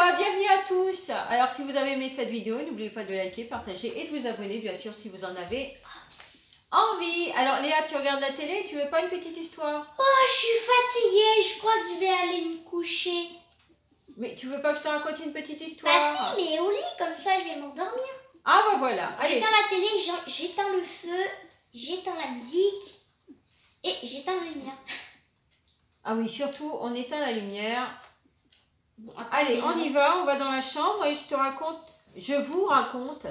moi, bienvenue à tous. Alors si vous avez aimé cette vidéo, n'oubliez pas de liker, partager et de vous abonner bien sûr si vous en avez envie. Alors Léa, tu regardes la télé, tu veux pas une petite histoire? Oh, je suis fatiguée, je crois que je vais aller me coucher. Mais tu veux pas que je te raconte une petite histoire? Bah si, mais au lit, comme ça je vais m'endormir. Ah bah voilà, allez. J'éteins la télé, j'éteins le feu, j'éteins la musique et j'éteins la lumière. Ah oui, surtout on éteint la lumière. Bon, après, Allez, on y va, on va dans la chambre et je vous raconte.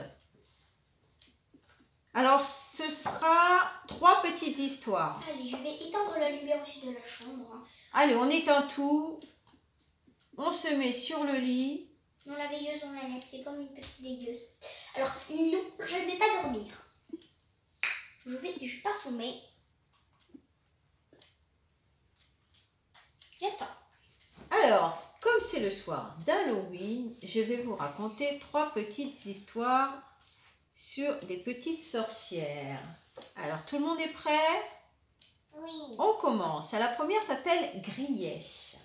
Alors, ce sera 3 petites histoires. Allez, je vais éteindre la lumière aussi de la chambre. Allez, on éteint tout. On se met sur le lit. Non, la veilleuse, on la laisse, c'est comme une petite veilleuse. Alors, non, je ne vais pas dormir. Je vais pas sommeil. J'attends. Alors, comme c'est le soir d'Halloween, je vais vous raconter 3 petites histoires sur des petites sorcières. Alors, tout le monde est prêt? Oui. On commence. La première s'appelle Grièche.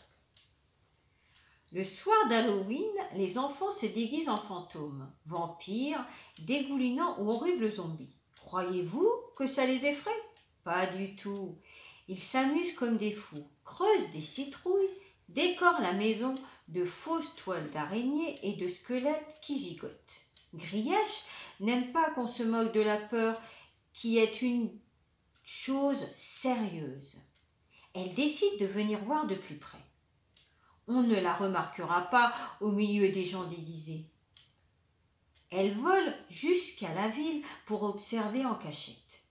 Le soir d'Halloween, les enfants se déguisent en fantômes, vampires, dégoulinants ou horribles zombies. Croyez-vous que ça les effraie? Pas du tout. Ils s'amusent comme des fous, creusent des citrouilles, décorent la maison de fausses toiles d'araignées et de squelettes qui gigotent. Grièche n'aime pas qu'on se moque de la peur, qui est une chose sérieuse. Elle décide de venir voir de plus près. On ne la remarquera pas au milieu des gens déguisés. Elle vole jusqu'à la ville pour observer en cachette.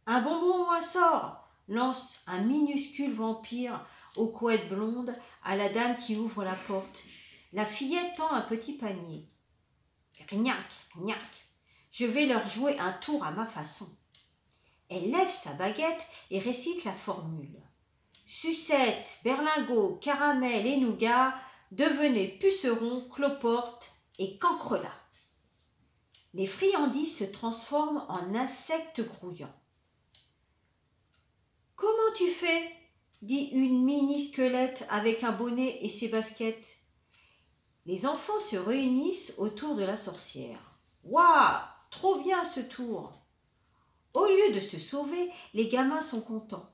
Un bonbon ou un sort, lance un minuscule vampire aux couettes blondes à la dame qui ouvre la porte. La fillette tend un petit panier. Gnac, gnac, je vais leur jouer un tour à ma façon. Elle lève sa baguette et récite la formule. Sucette, berlingot, caramel et nougat, devenez pucerons, cloporte et cancrelat. Les friandises se transforment en insectes grouillants. « Comment tu fais ?» dit une mini-squelette avec un bonnet et ses baskets. Les enfants se réunissent autour de la sorcière. « Waouh, trop bien ce tour !» Au lieu de se sauver, les gamins sont contents.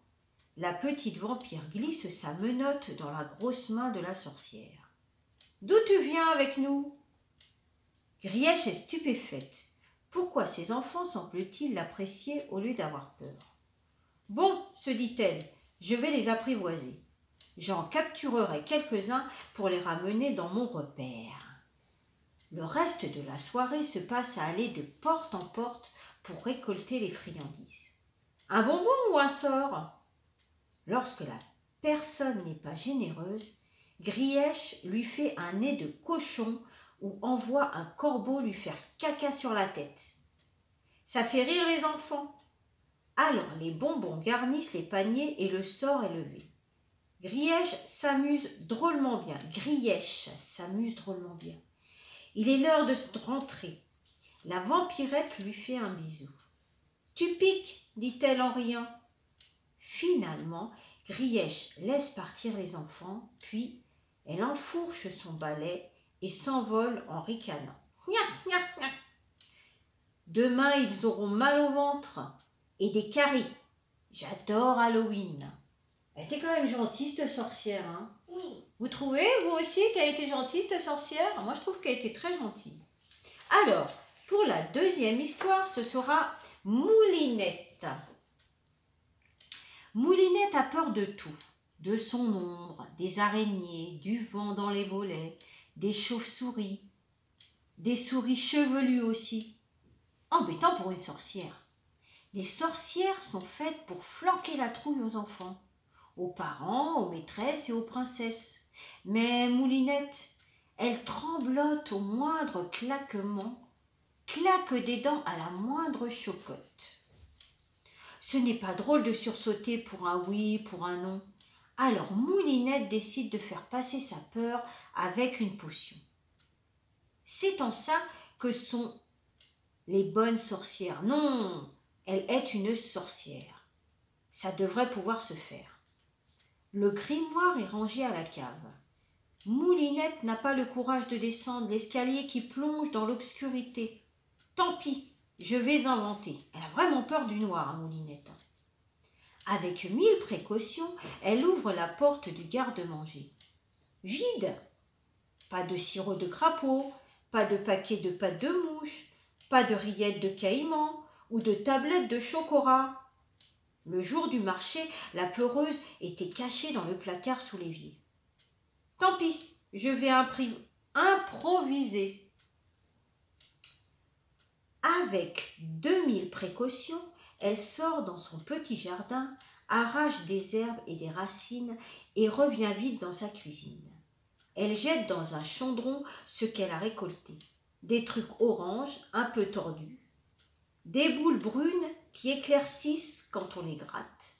La petite vampire glisse sa menotte dans la grosse main de la sorcière. « D'où tu viens avec nous ?» Grièche est stupéfaite. Pourquoi ces enfants semblent-ils l'apprécier au lieu d'avoir peur? « Bon, se dit-elle, je vais les apprivoiser. J'en capturerai quelques-uns pour les ramener dans mon repère. » Le reste de la soirée se passe à aller de porte en porte pour récolter les friandises. Un bonbon ou un sort? Lorsque la personne n'est pas généreuse, Grièche lui fait un nez de cochon ou envoie un corbeau lui faire caca sur la tête. Ça fait rire les enfants. Alors les bonbons garnissent les paniers et le sort est levé. Grièche s'amuse drôlement bien. Il est l'heure de rentrer. La vampirette lui fait un bisou. « Tu piques » dit-elle en riant. Finalement, Grièche laisse partir les enfants, puis elle enfourche son balai et s'envole en ricanant. Demain, ils auront mal au ventre et des caries. J'adore Halloween. Elle était quand même gentille, cette sorcière, hein? Oui. Vous trouvez, vous aussi, qu'elle a été gentille, cette sorcière? Moi, je trouve qu'elle était très gentille. Alors, pour la deuxième histoire, ce sera Moulinette. Moulinette a peur de tout, de son ombre, des araignées, du vent dans les volets, des chauves-souris, des souris chevelues aussi. Embêtant pour une sorcière. Les sorcières sont faites pour flanquer la trouille aux enfants, aux parents, aux maîtresses et aux princesses. Mais Moulinette, elle tremblote au moindre claquement, claque des dents à la moindre chocotte. Ce n'est pas drôle de sursauter pour un oui, pour un non. Alors Moulinette décide de faire passer sa peur avec une potion. C'est en ça que sont les bonnes sorcières. Non, elle est une sorcière. Ça devrait pouvoir se faire. Le grimoire est rangé à la cave. Moulinette n'a pas le courage de descendre l'escalier qui plonge dans l'obscurité. Tant pis, je vais inventer. Elle a vraiment peur du noir, hein, Moulinette. Avec 1000 précautions, elle ouvre la porte du garde-manger. Vide. Pas de sirop de crapaud, pas de paquet de pâte de mouche, pas de rillettes de caïman ou de tablettes de chocolat. Le jour du marché, la peureuse était cachée dans le placard sous l'évier. Tant pis, je vais improviser. Avec 2000 précautions, elle sort dans son petit jardin, arrache des herbes et des racines et revient vite dans sa cuisine. Elle jette dans un chaudron ce qu'elle a récolté. Des trucs oranges un peu tordus, des boules brunes qui éclaircissent quand on les gratte,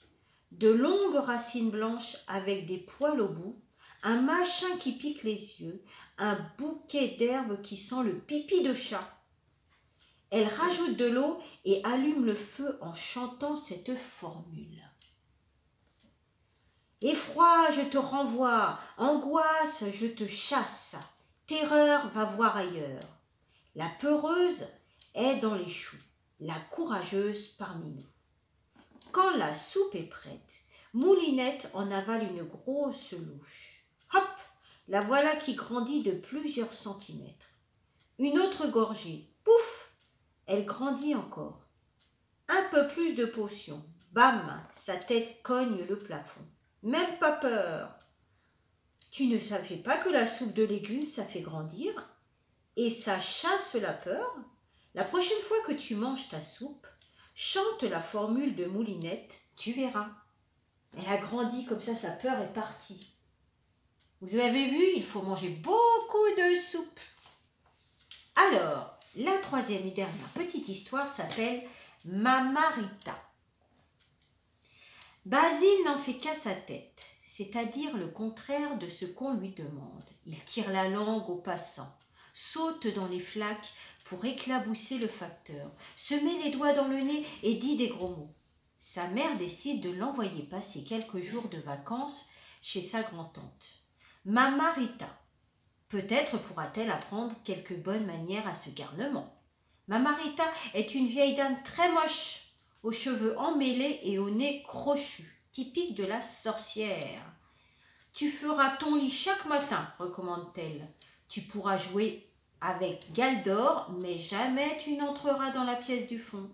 de longues racines blanches avec des poils au bout, un machin qui pique les yeux, un bouquet d'herbes qui sent le pipi de chat. Elle rajoute de l'eau et allume le feu en chantant cette formule. Effroi, je te renvoie, angoisse, je te chasse, terreur, va voir ailleurs. La peureuse est dans les choux, la courageuse parmi nous. Quand la soupe est prête, Moulinette en avale une grosse louche. Hop, la voilà qui grandit de plusieurs centimètres. Une autre gorgée, pouf, elle grandit encore. Un peu plus de potion, bam, sa tête cogne le plafond. Même pas peur. Tu ne savais pas que la soupe de légumes, ça fait grandir et ça chasse la peur? La prochaine fois que tu manges ta soupe, chante la formule de Moulinette, tu verras. Elle a grandi comme ça, sa peur est partie. Vous avez vu, il faut manger beaucoup de soupe. Alors, la troisième et dernière petite histoire s'appelle Mamarita. Basile n'en fait qu'à sa tête, c'est-à-dire le contraire de ce qu'on lui demande. Il tire la langue aux passants, saute dans les flaques pour éclabousser le facteur, se met les doigts dans le nez et dit des gros mots. Sa mère décide de l'envoyer passer quelques jours de vacances chez sa grand-tante. Mamarita. Peut-être pourra-t-elle apprendre quelques bonnes manières à ce garnement. Mamarita est une vieille dame très moche, aux cheveux emmêlés et au nez crochu, typique de la sorcière. Tu feras ton lit chaque matin, recommande-t-elle. Tu pourras jouer avec Galdor, mais jamais tu n'entreras dans la pièce du fond.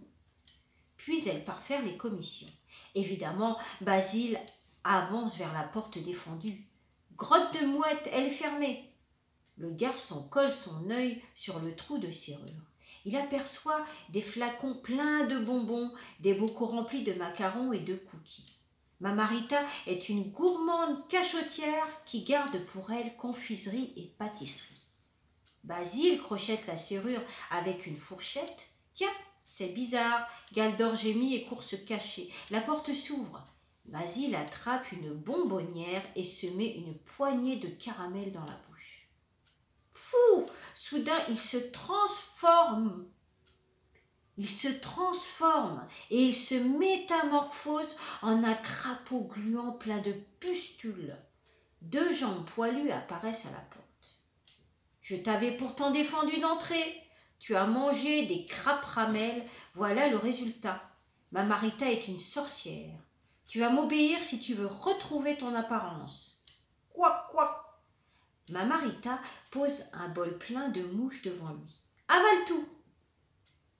Puis elle part faire les commissions. Évidemment, Basile avance vers la porte défendue. Grotte de mouette, elle est fermée. Le garçon colle son œil sur le trou de serrure. Il aperçoit des flacons pleins de bonbons, des bocaux remplis de macarons et de cookies. Mamarita est une gourmande cachotière qui garde pour elle confiserie et pâtisserie. Basile crochette la serrure avec une fourchette. Tiens, c'est bizarre. Galdor gémit et court se cacher. La porte s'ouvre. Basile attrape une bonbonnière et se met une poignée de caramel dans la bouche. Fou! Soudain, il se transforme. Il se transforme et il se métamorphose en un crapaud gluant plein de pustules. 2 jambes poilues apparaissent à la porte. Je t'avais pourtant défendu d'entrer. Tu as mangé des crapes ramelles, voilà le résultat. Mamarita est une sorcière. Tu vas m'obéir si tu veux retrouver ton apparence. Quoi, quoi? Mamarita pose un bol plein de mouches devant lui. Avale tout.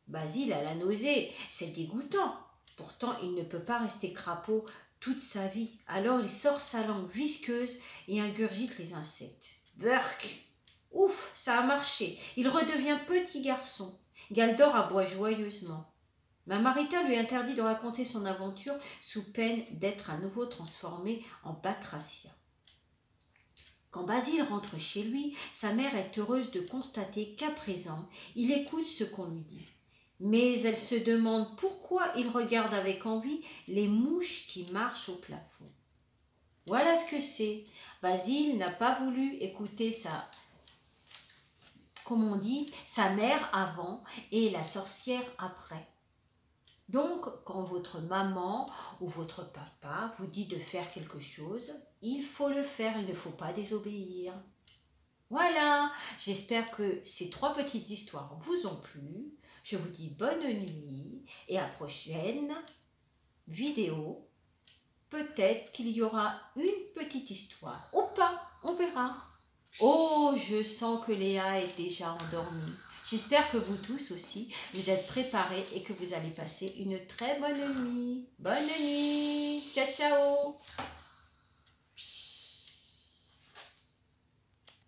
Basile a la nausée, c'est dégoûtant. Pourtant, il ne peut pas rester crapaud toute sa vie. Alors il sort sa langue visqueuse et ingurgite les insectes. Burk! Ouf, ça a marché. Il redevient petit garçon. Galdor aboie joyeusement. Mamarita lui interdit de raconter son aventure sous peine d'être à nouveau transformé en batracia. Quand Basile rentre chez lui, sa mère est heureuse de constater qu'à présent, il écoute ce qu'on lui dit. Mais elle se demande pourquoi il regarde avec envie les mouches qui marchent au plafond. Voilà ce que c'est. Basile n'a pas voulu écouter sa mère avant et la sorcière après. Donc, quand votre maman ou votre papa vous dit de faire quelque chose, il faut le faire, il ne faut pas désobéir. Voilà, j'espère que ces 3 petites histoires vous ont plu. Je vous dis bonne nuit et à la prochaine vidéo. Peut-être qu'il y aura une petite histoire ou pas, on verra. Oh, je sens que Léa est déjà endormie. J'espère que vous tous aussi, vous êtes préparés et que vous allez passer une très bonne nuit. Bonne nuit, ciao ciao.